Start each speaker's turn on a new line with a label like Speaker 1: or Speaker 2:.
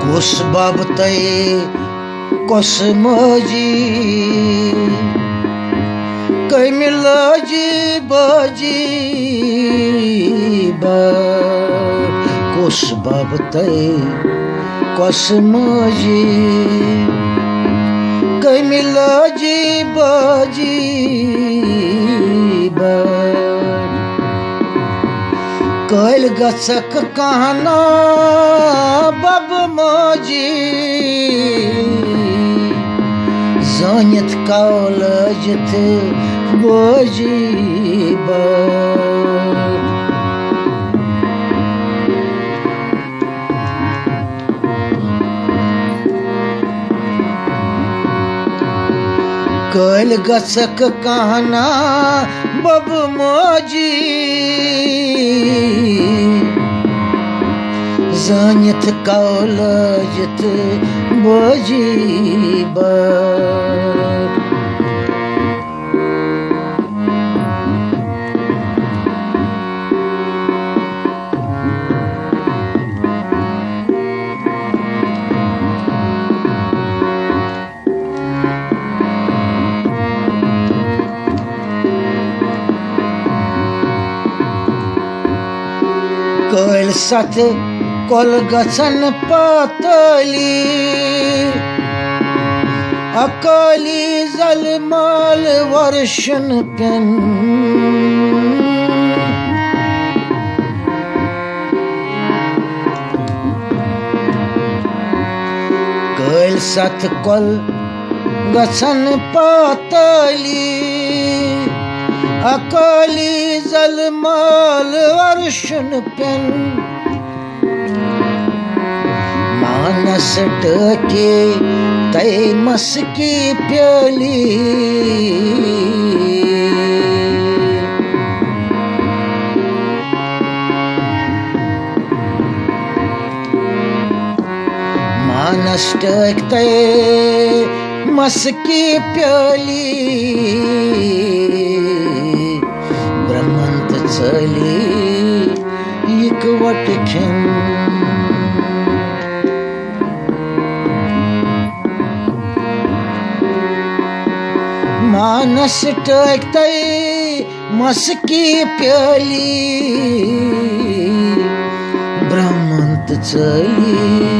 Speaker 1: कुस बाबतै कुस मजी कमि लजी बजी कुस बाबतै कुस मजी कमि लजी बजी कैल गछक कहना बब मजी जानित कॉलेजत बजी कैल गछक कहना बब मजी जानित कॉलेजत बजी कैल सत कल गछन पातली अकाली जलमाल वर्षन पेन कैल सत कल गछन पातली अकाली जलमाल वर्षन पेन मानस टके तय मस्की प्याली मानस टक तय मस्की प्याली ब्रह्मंत चली इकवट खेन मानस टकतै मस्की प्याली ब्रह्मंत चली